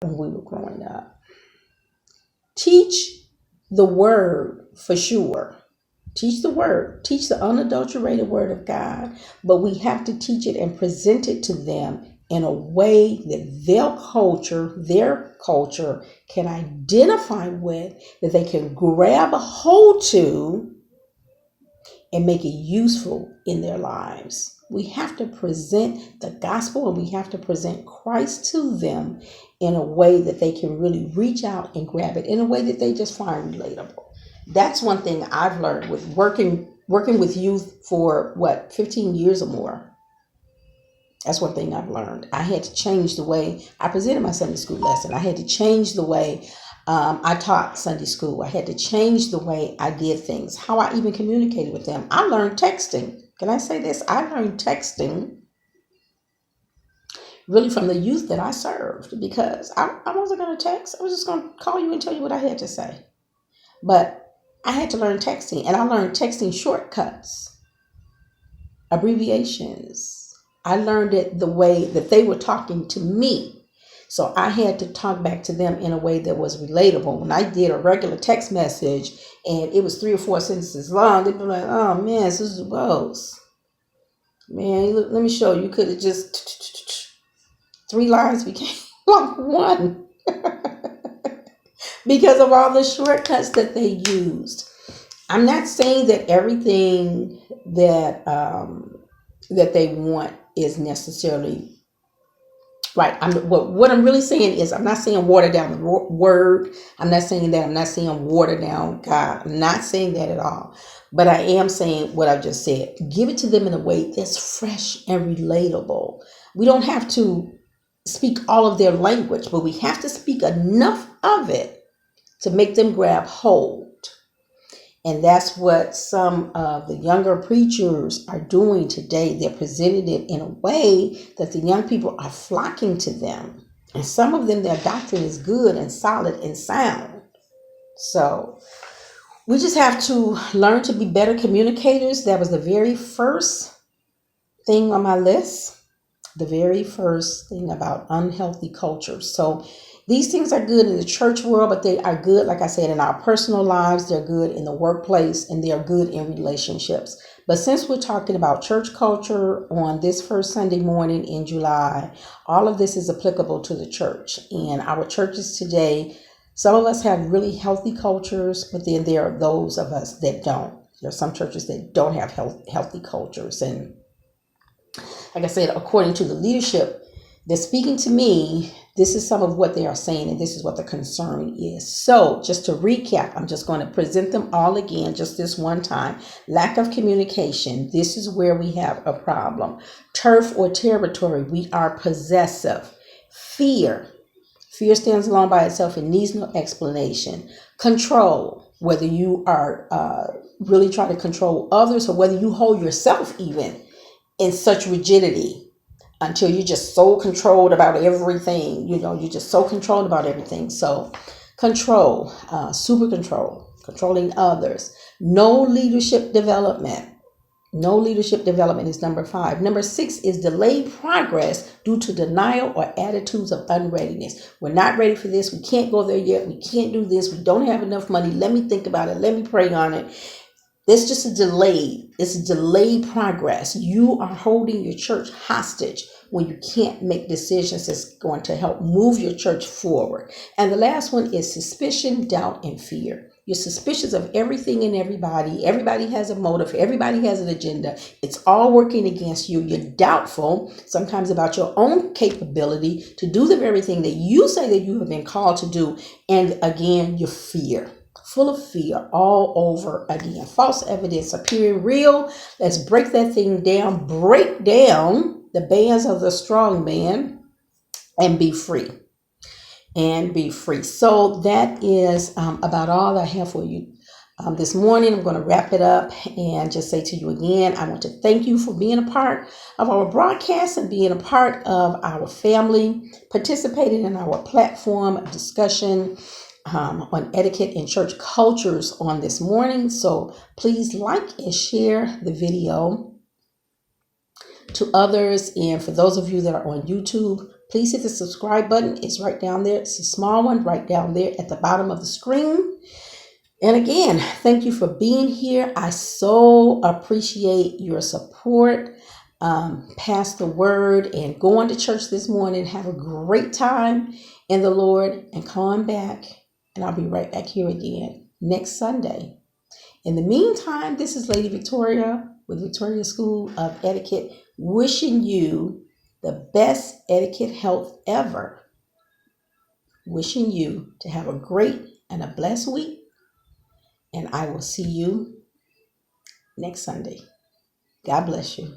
when we were growing up. Teach the word for sure. Teach the word, teach the unadulterated word of God, but we have to teach it and present it to them in a way that their culture can identify with, that they can grab a hold to and make it useful in their lives. We have to present the gospel and we have to present Christ to them in a way that they can really reach out and grab it, in a way that they just find relatable. That's one thing I've learned with working with youth for 15 years or more. That's one thing I've learned. I had to change the way I presented my Sunday school lesson. I had to change the way I taught Sunday school. I had to change the way I did things, how I even communicated with them. I learned texting. Can I say this? I learned texting really from the youth that I served, because I wasn't going to text. I was just going to call you and tell you what I had to say. But I had to learn texting, and I learned texting shortcuts, abbreviations. I learned it the way that they were talking to me. So I had to talk back to them in a way that was relatable. When I did a regular text message and it was 3 or 4 sentences long, they'd be like, oh man, this is gross. Man, look, let me show you. You could have just 3 lines became like 1. Because of all the shortcuts that they used. I'm not saying that everything that that they want is necessarily right. What I'm really saying is, I'm not saying water down the word. I'm not saying that. I'm not saying water down God. I'm not saying that at all. But I am saying what I just said. Give it to them in a way that's fresh and relatable. We don't have to speak all of their language, but we have to speak enough of it to make them grab hold. And that's what some of the younger preachers are doing today. They're presenting it in a way that the young people are flocking to them. And some of them, their doctrine is good and solid and sound. So we just have to learn to be better communicators. That was the very first thing on my list. The very first thing about unhealthy cultures. So these things are good in the church world, but they are good, like I said, in our personal lives. They're good in the workplace, and they're good in relationships. But since we're talking about church culture on this first Sunday morning in July, all of this is applicable to the church. And our churches today, some of us have really healthy cultures, but then there are those of us that don't. There are some churches that don't have healthy cultures. And like I said, according to the leadership that's speaking to me, this is some of what they are saying, and this is what the concern is. So just to recap, I'm just going to present them all again, just this one time. Lack of communication. This is where we have a problem. Turf or territory. We are possessive. Fear. Fear stands alone by itself and needs no explanation. Control. Whether you are really trying to control others, or whether you hold yourself even in such rigidity until you're just so controlled about everything. You're just so controlled about everything. So control, super control, controlling others. No leadership development. No leadership development is number 5. Number 6 is delayed progress due to denial or attitudes of unreadiness. We're not ready for this. We can't go there yet. We can't do this. We don't have enough money. Let me think about it. Let me pray on it. It's just it's delayed progress. You are holding your church hostage when you can't make decisions that's going to help move your church forward. And the last one is suspicion, doubt, and fear. You're suspicious of everything and everybody. Everybody has a motive. Everybody has an agenda. It's all working against you. You're doubtful sometimes about your own capability to do the very thing that you say that you have been called to do. And again, your fear. Full of fear all over again. False evidence appearing real. Let's break that thing down. Break down the bands of the strong man and be free. And be free. So that is about all I have for you this morning. I'm going to wrap it up and just say to you again, I want to thank you for being a part of our broadcast and being a part of our family, participating in our platform of discussion on etiquette and church cultures on this morning. So please like and share the video to others. And for those of you that are on YouTube, Please hit the subscribe button. It's right down there. It's a small one right down there at the bottom of the screen. And again, thank you for being here. I so appreciate your support. Pass the word and go on to church this morning. Have a great time in the Lord and come on back. And I'll be right back here again next Sunday. In the meantime, this is Lady Victoria with Victoria School of Etiquette, wishing you the best etiquette health ever. Wishing you to have a great and a blessed week. And I will see you next Sunday. God bless you.